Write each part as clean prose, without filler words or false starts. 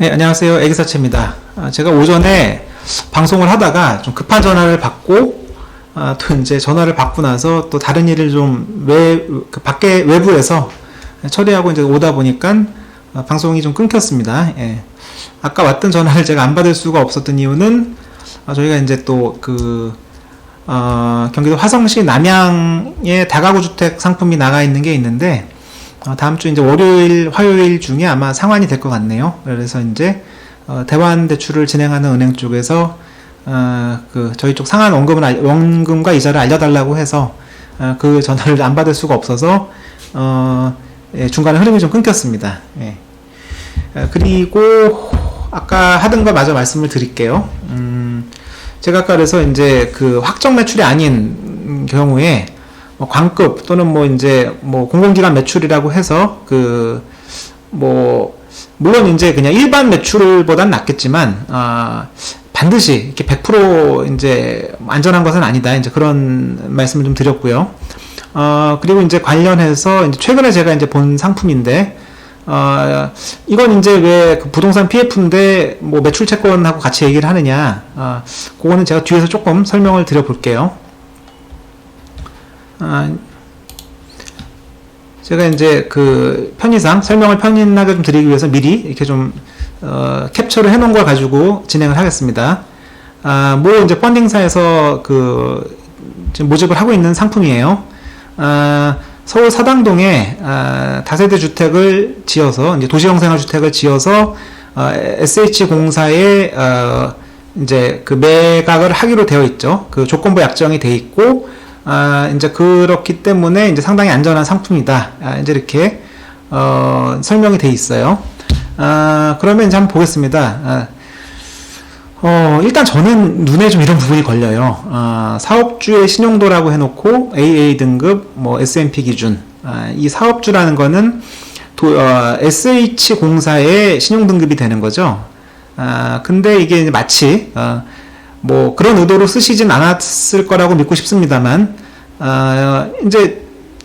네, 안녕하세요. 애기사채입니다. 제가 오전에 방송을 하다가 좀 급한 전화를 받고, 또 이제 전화를 받고 나서 또 다른 일을 좀 밖에 외부에서 처리하고 이제 오다 보니까 방송이 좀 끊겼습니다. 예. 아까 왔던 전화를 제가 안 받을 수가 없었던 이유는 저희가 이제 또 경기도 화성시 남양에 다가구 주택 상품이 나가 있는 게 있는데, 다음 주 이제 월요일, 화요일 중에 아마 상환이 될 것 같네요. 그래서 이제 대환 대출을 진행하는 은행 쪽에서 저희 쪽 상환 원금과 이자를 알려달라고 해서 그 전화를 안 받을 수가 없어서 예, 중간에 흐름이 좀 끊겼습니다. 예. 그리고 아까 하던 거 마저 말씀을 드릴게요. 제가 아까 그래서 이제 그 확정 매출이 아닌 경우에 광급 또는 이제 공공기관 매출이라고 해서 물론 이제 그냥 일반 매출보단 낫겠지만 반드시 이렇게 100% 이제 안전한 것은 아니다. 이제 그런 말씀을 좀 드렸고요. 그리고 이제 관련해서 이제 최근에 제가 이제 본 상품인데 이건 이제 왜 그 부동산 PF인데 매출 채권하고 같이 얘기를 하느냐, 그거는 제가 뒤에서 조금 설명을 드려 볼게요. 제가 이제 그 편의상 설명을 편안하게 좀 드리기 위해서 미리 이렇게 좀 캡처를 해 놓은 걸 가지고 진행을 하겠습니다. 이제 펀딩사에서 지금 모집을 하고 있는 상품이에요. 서울 사당동에 다세대 주택을 지어서 이제 도시형생활 주택을 지어서 SH공사에 이제 그 매각을 하기로 되어 있죠. 그 조건부 약정이 되어 있고 이제 그렇기 때문에 이제 상당히 안전한 상품이다. 이제 이렇게 설명이 되어 있어요. 그러면 이제 한번 보겠습니다. 일단 저는 눈에 좀 이런 부분이 걸려요. 사업주의 신용도라고 해놓고 AA 등급, S&P 기준. 이 사업주라는 거는 SH공사의 신용등급이 되는 거죠. 근데 이게 마치 그런 의도로 쓰시진 않았을 거라고 믿고 싶습니다만, 이제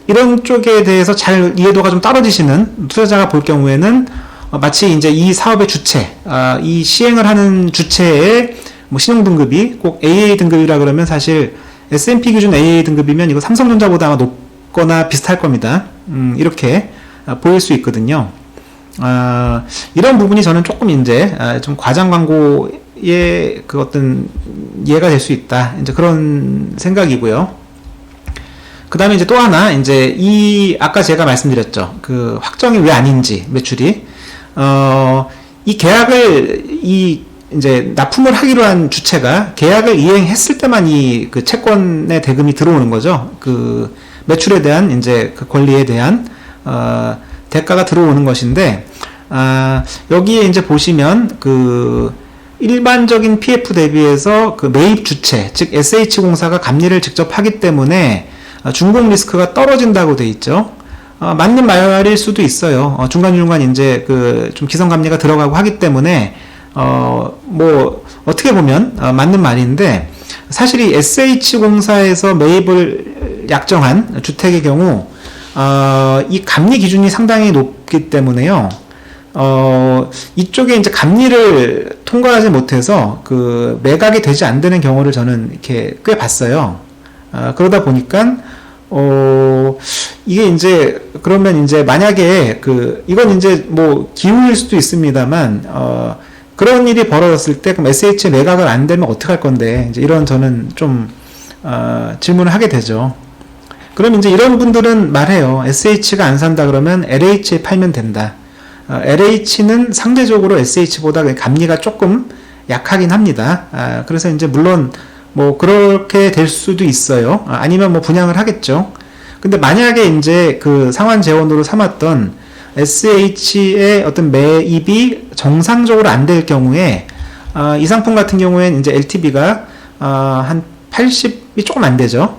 이런 쪽에 대해서 잘 이해도가 좀 떨어지시는 투자자가 볼 경우에는 마치 이제 이 사업의 주체, 이 시행을 하는 주체의 신용등급이 꼭 AA 등급이라 그러면 사실 S&P 기준 AA 등급이면 이거 삼성전자보다 아마 높거나 비슷할 겁니다. 이렇게 보일 수 있거든요. 이런 부분이 저는 조금 이제 좀 과장 광고의 그 어떤 이해가 될 수 있다. 이제 그런 생각이고요. 그 다음에 이제 또 하나, 이제 아까 제가 말씀드렸죠. 그 확정이 왜 아닌지, 매출이. 이 계약을, 이제 납품을 하기로 한 주체가 계약을 이행했을 때만 그 채권의 대금이 들어오는 거죠. 그 매출에 대한, 이제 그 권리에 대한, 대가가 들어오는 것인데, 여기에 이제 보시면 일반적인 PF 대비해서 그 매입 주체, 즉 SH공사가 감리를 직접 하기 때문에 준공 리스크가 떨어진다고 돼 있죠. 맞는 말일 수도 있어요. 중간중간 이제 좀 기성감리가 들어가고 하기 때문에 어떻게 보면 맞는 말인데, 사실 이 SH공사에서 매입을 약정한 주택의 경우 이 감리 기준이 상당히 높기 때문에요. 이쪽에 이제 감리를 통과하지 못해서 매각이 되지 않는 경우를 저는 이렇게 꽤 봤어요. 그러다 보니까 이게 이제 그러면 이제 만약에 이건 이제 기우일 수도 있습니다만 그런 일이 벌어졌을 때 그럼 SH 매각을 안 되면 어떡할 건데, 이제 이런 저는 좀 질문을 하게 되죠. 그럼 이제 이런 분들은 말해요. SH가 안 산다 그러면 LH에 팔면 된다. LH는 상대적으로 SH보다 감리가 조금 약하긴 합니다. 그래서 이제 물론 그렇게 될 수도 있어요. 아니면 분양을 하겠죠. 근데 만약에 이제 그 상환 재원으로 삼았던 SH의 어떤 매입이 정상적으로 안 될 경우에, 이 상품 같은 경우에는 이제 LTV가 한 80이 조금 안 되죠.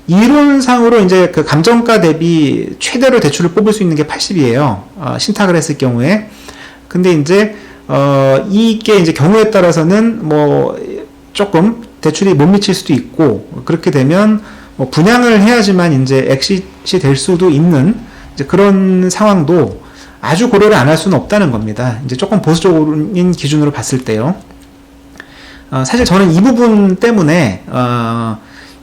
이론상으로 이제 그 감정가 대비 최대로 대출을 뽑을 수 있는 게 80이에요. 신탁을 했을 경우에. 근데 이제, 이게 이제 경우에 따라서는 조금 대출이 못 미칠 수도 있고, 그렇게 되면 분양을 해야지만 이제 엑싯이 될 수도 있는 이제 그런 상황도 아주 고려를 안 할 수는 없다는 겁니다. 이제 조금 보수적인 기준으로 봤을 때요. 사실 저는 이 부분 때문에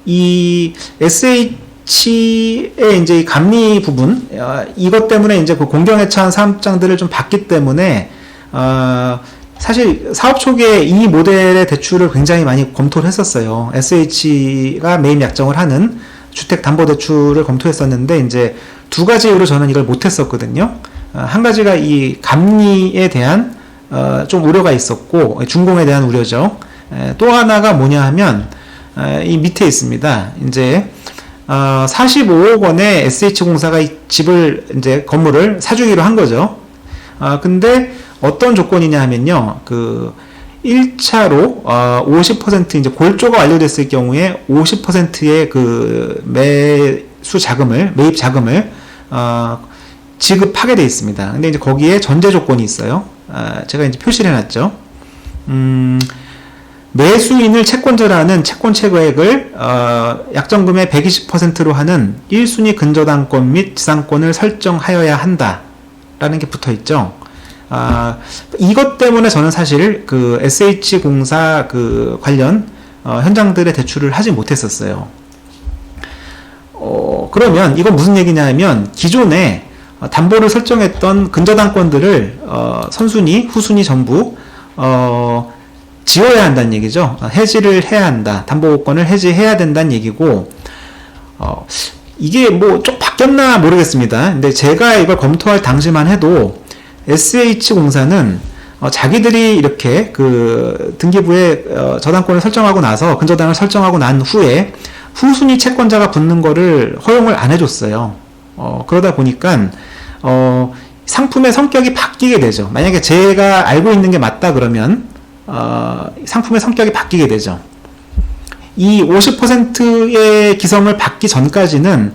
이 SH의 이제 이 감리 부분 이것 때문에 이제 그 공경에 처한 사업장들을 좀 봤기 때문에 사실 사업 초기에 이 모델의 대출을 굉장히 많이 검토를 했었어요. SH가 매입 약정을 하는 주택담보대출을 검토했었는데 이제 두 가지 이유로 저는 이걸 못했었거든요. 한 가지가 이 감리에 대한 좀 우려가 있었고 준공에 대한 우려죠. 또 하나가 뭐냐 하면 이 밑에 있습니다. 이제 45억 원에 SH공사가 이 집을 이제 건물을 사주기로 한 거죠. 근데 어떤 조건이냐 하면요. 그 1차로 50% 이제 골조가 완료됐을 경우에 50%의 그 매수 자금을 매입 자금을 지급하게 돼 있습니다. 근데 이제 거기에 전제 조건이 있어요. 제가 이제 표시를 해놨죠. 매수인을 채권자라는 채권 채거액을 약정금의 120%로 하는 1순위 근저당권 및 지상권을 설정하여야 한다라는 게 붙어 있죠. 이것 때문에 저는 사실 그 SH공사 그 관련 현장들의 대출을 하지 못했었어요. 그러면 이건 무슨 얘기냐면 기존에 담보를 설정했던 근저당권들을 선순위, 후순위 전부 지워야 한다는 얘기죠. 해지를 해야 한다. 담보권을 해지해야 된다는 얘기고 이게 뭐 좀 바뀌었나 모르겠습니다. 근데 제가 이걸 검토할 당시만 해도 SH공사는 자기들이 이렇게 그 등기부에 저당권을 설정하고 나서 근저당을 설정하고 난 후에 후순위 채권자가 붙는 거를 허용을 안 해줬어요. 그러다 보니까 상품의 성격이 바뀌게 되죠. 만약에 제가 알고 있는 게 맞다 그러면 상품의 성격이 바뀌게 되죠. 이 50%의 기성을 받기 전까지는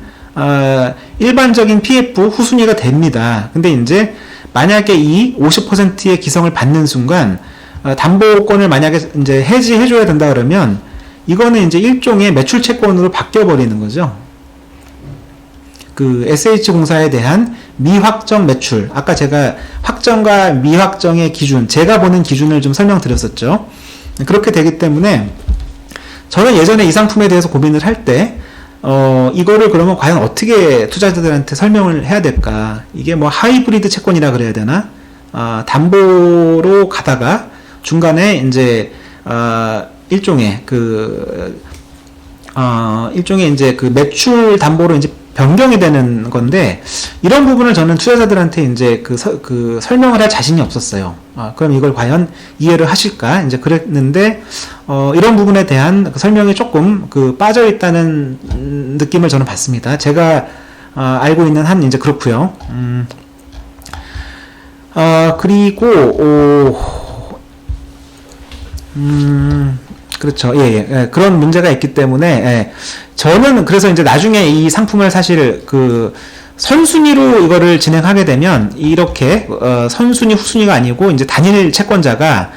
일반적인 PF 후순위가 됩니다. 근데 이제 만약에 이 50%의 기성을 받는 순간 담보권을 만약에 이제 해지해줘야 된다 그러면 이거는 이제 일종의 매출 채권으로 바뀌어 버리는 거죠. 그 SH공사에 대한 미확정 매출, 아까 제가 확정과 미확정의 기준, 제가 보는 기준을 좀 설명드렸었죠. 그렇게 되기 때문에 저는 예전에 이 상품에 대해서 고민을 할 때 이거를 그러면 과연 어떻게 투자자들한테 설명을 해야 될까? 이게 뭐 하이브리드 채권이라 그래야 되나? 담보로 가다가 중간에 이제 일종의 이제 그 매출 담보로 이제 변경이 되는 건데 이런 부분을 저는 투자자들한테 이제 그 설명을 할 자신이 없었어요. 그럼 이걸 과연 이해를 하실까? 이제 그랬는데 이런 부분에 대한 그 설명이 조금 빠져 있다는 느낌을 저는 받습니다. 제가 알고 있는 한 이제 그렇고요. 그리고 그렇죠. 예. 그런 문제가 있기 때문에 저는 그래서 이제 나중에 이 상품을 사실 그 선순위로 이거를 진행하게 되면 이렇게 선순위 후순위가 아니고 이제 단일 채권자가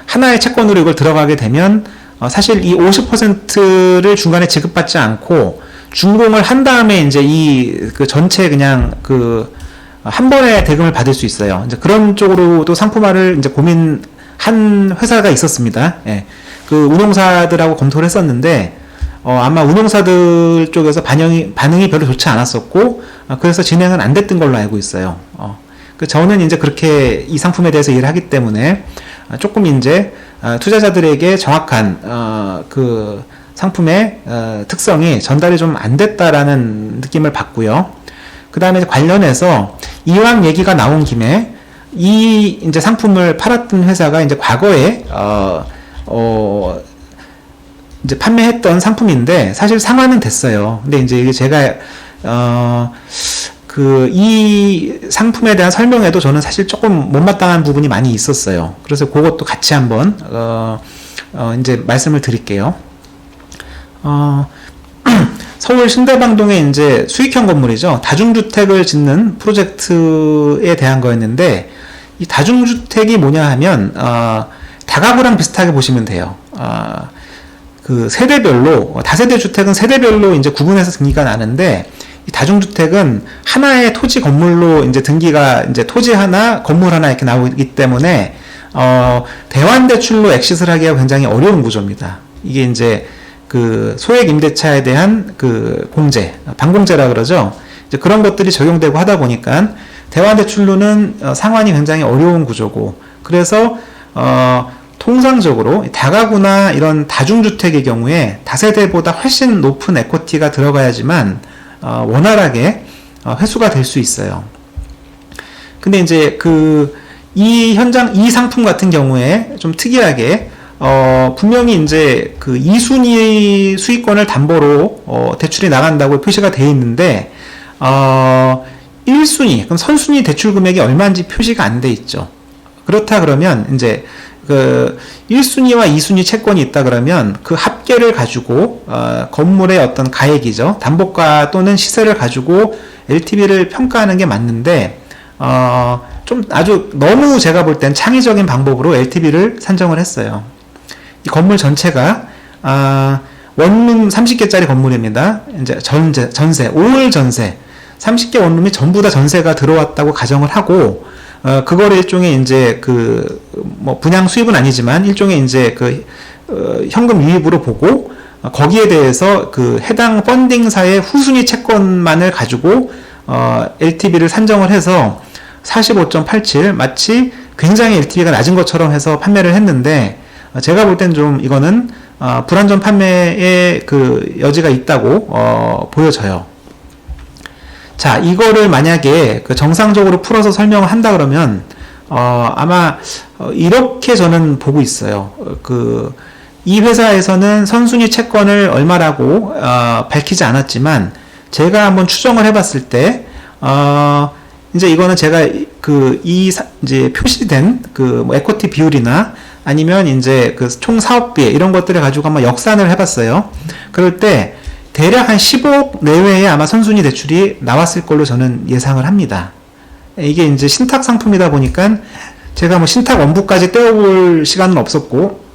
하나의 채권으로 이걸 들어가게 되면 사실 이 50%를 중간에 지급받지 않고 준공을 한 다음에 이제 그 전체 그냥 한 번에 대금을 받을 수 있어요. 이제 그런 쪽으로도 상품화를 이제 고민한 회사가 있었습니다. 예. 그 운용사들하고 검토를 했었는데 아마 운용사들 쪽에서 반응이 별로 좋지 않았었고 그래서 진행은 안 됐던 걸로 알고 있어요. 저는 이제 그렇게 이 상품에 대해서 이해를 하기 때문에 조금 이제 투자자들에게 정확한 그 상품의 특성이 전달이 좀 안 됐다라는 느낌을 받고요. 그 다음에 관련해서 이왕 얘기가 나온 김에 이 이제 상품을 팔았던 회사가 이제 과거에 이제 판매했던 상품인데 사실 상환은 됐어요. 근데 이제 이게 제가 이 상품에 대한 설명에도 저는 사실 조금 못마땅한 부분이 많이 있었어요. 그래서 그것도 같이 한번 이제 말씀을 드릴게요. 서울 신대방동에 이제 수익형 건물이죠. 다중주택을 짓는 프로젝트에 대한 거였는데 이 다중주택이 뭐냐 하면 다가구랑 비슷하게 보시면 돼요. 그 세대별로 다세대 주택은 세대별로 이제 구분해서 등기가 나는데 이 다중주택은 하나의 토지 건물로 이제 등기가 이제 토지 하나, 건물 하나 이렇게 나오기 때문에 대환 대출로 엑싯을 하기가 굉장히 어려운 구조입니다. 이게 이제 그 소액 임대차에 대한 그 공제, 반공제라 그러죠. 이제 그런 것들이 적용되고 하다 보니까 대환 대출로는 상환이 굉장히 어려운 구조고, 그래서 통상적으로 다가구나 이런 다중주택의 경우에 다세대보다 훨씬 높은 에코티가 들어가야지만 원활하게 회수가 될 수 있어요. 근데 이제 이 상품 같은 경우에 좀 특이하게 분명히 이제 그 2순위 수익권을 담보로 대출이 나간다고 표시가 되어 있는데 1순위, 그럼 선순위 대출 금액이 얼마인지 표시가 안 돼 있죠. 그렇다 그러면 이제 그 1순위와 2순위 채권이 있다 그러면 그 합계를 가지고 건물의 어떤 가액이죠. 담보가 또는 시세를 가지고 LTV를 평가하는 게 맞는데 좀 아주 너무 제가 볼 땐 창의적인 방법으로 LTV를 산정을 했어요. 이 건물 전체가 원룸 30개짜리 건물입니다. 이제 전세, 5월 전세, 30개 원룸이 전부 다 전세가 들어왔다고 가정을 하고, 그거를 일종의 이제 뭐 분양 수입은 아니지만 일종의 이제 현금 유입으로 보고, 거기에 대해서 해당 펀딩사의 후순위 채권만을 가지고, LTV를 산정을 해서 45.87, 마치 굉장히 LTV가 낮은 것처럼 해서 판매를 했는데, 제가 볼 땐 좀 이거는 불안전 판매의 여지가 있다고 보여져요. 자, 이거를 만약에 정상적으로 풀어서 설명을 한다 그러면 아마 이렇게 저는 보고 있어요. 이 회사에서는 선순위 채권을 얼마라고 밝히지 않았지만 제가 한번 추정을 해봤을 때 이제 이거는 제가 이제 표시된 뭐 에코티 비율이나 아니면 이제 총 사업비 이런 것들을 가지고 한번 역산을 해봤어요. 그럴 때 대략 한 15억 내외에 아마 선순위 대출이 나왔을 걸로 저는 예상을 합니다. 이게 이제 신탁 상품이다 보니까 제가 뭐 신탁 원부까지 떼어볼 시간은 없었고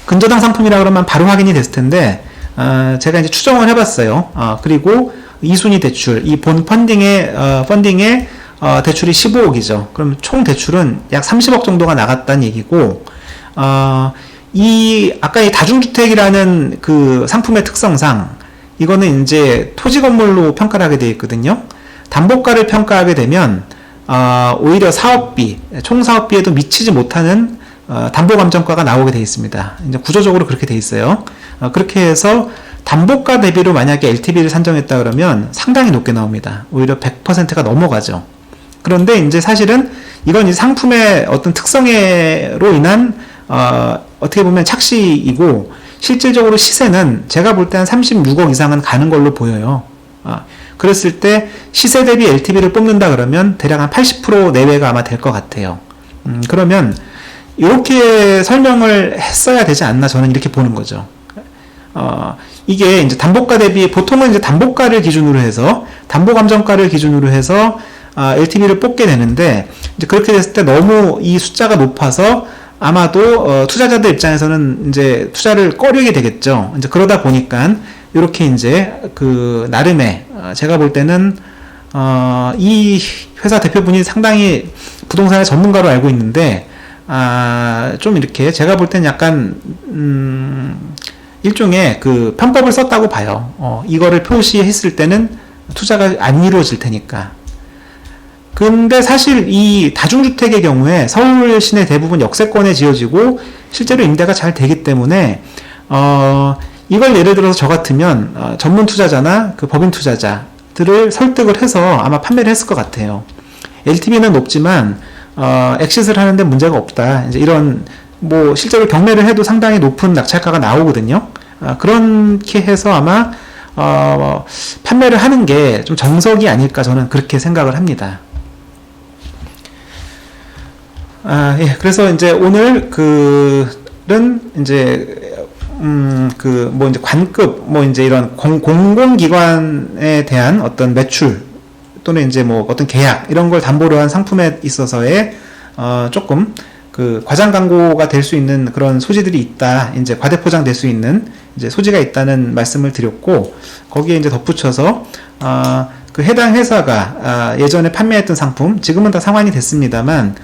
근저당 상품이라 그러면 바로 확인이 됐을 텐데 제가 이제 추정을 해봤어요. 그리고 2순위 대출, 이 본 펀딩의 대출이 15억이죠. 그럼 총 대출은 약 30억 정도가 나갔다는 얘기고, 아까 이 다중주택이라는 상품의 특성상, 이거는 이제 토지 건물로 평가를 하게 되어 있거든요. 담보가를 평가하게 되면, 오히려 사업비, 총 사업비에도 미치지 못하는, 담보감정가가 나오게 되어 있습니다. 이제 구조적으로 그렇게 되어 있어요. 그렇게 해서 담보가 대비로 만약에 LTV를 산정했다 그러면 상당히 높게 나옵니다. 오히려 100%가 넘어가죠. 그런데 이제 사실은 이건 이 상품의 어떤 특성으로 인한 어떻게 보면 착시이고 실질적으로 시세는 제가 볼 때 한 36억 이상은 가는 걸로 보여요. 그랬을 때 시세 대비 LTV를 뽑는다 그러면 대략 한 80% 내외가 아마 될 것 같아요. 그러면 이렇게 설명을 했어야 되지 않나 저는 이렇게 보는 거죠. 이게 이제 담보가 대비 보통은 이제 담보가를 기준으로 해서 담보감정가를 기준으로 해서 LTV를 뽑게 되는데 이제 그렇게 됐을 때 너무 이 숫자가 높아서 아마도 투자자들 입장에서는 이제 투자를 꺼리게 되겠죠. 이제 그러다 보니까 이렇게 이제 나름의 제가 볼 때는 이 회사 대표분이 상당히 부동산의 전문가로 알고 있는데 좀 이렇게 제가 볼 때는 약간 일종의 편법을 썼다고 봐요. 이거를 표시했을 때는 투자가 안 이루어질 테니까. 근데 사실 이 다중주택의 경우에 서울 시내 대부분 역세권에 지어지고 실제로 임대가 잘 되기 때문에 이걸 예를 들어서 저 같으면 전문 투자자나 법인 투자자들을 설득을 해서 아마 판매를 했을 것 같아요. LTV는 높지만 엑싯을 하는데 문제가 없다. 이제 이런 뭐 실제로 경매를 해도 상당히 높은 낙찰가가 나오거든요. 그렇게 해서 아마 판매를 하는 게 좀 정석이 아닐까 저는 그렇게 생각을 합니다. 예. 그래서 이제 오늘 이제 뭐 이제 관급 뭐 이제 이런 공공기관에 대한 어떤 매출 또는 이제 뭐 어떤 계약 이런 걸 담보로 한 상품에 있어서의 조금 그 과장 광고가 될 수 있는 그런 소지들이 있다. 이제 과대 포장될 수 있는 이제 소지가 있다는 말씀을 드렸고, 거기에 이제 덧붙여서 그 해당 회사가 예전에 판매했던 상품, 지금은 다 상환이 됐습니다만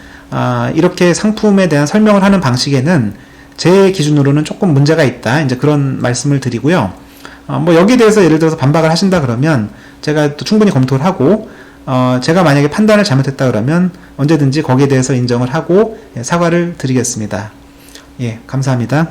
이렇게 상품에 대한 설명을 하는 방식에는 제 기준으로는 조금 문제가 있다. 이제 그런 말씀을 드리고요. 뭐 여기에 대해서 예를 들어서 반박을 하신다 그러면 제가 또 충분히 검토를 하고, 제가 만약에 판단을 잘못했다 그러면 언제든지 거기에 대해서 인정을 하고 사과를 드리겠습니다. 예, 감사합니다.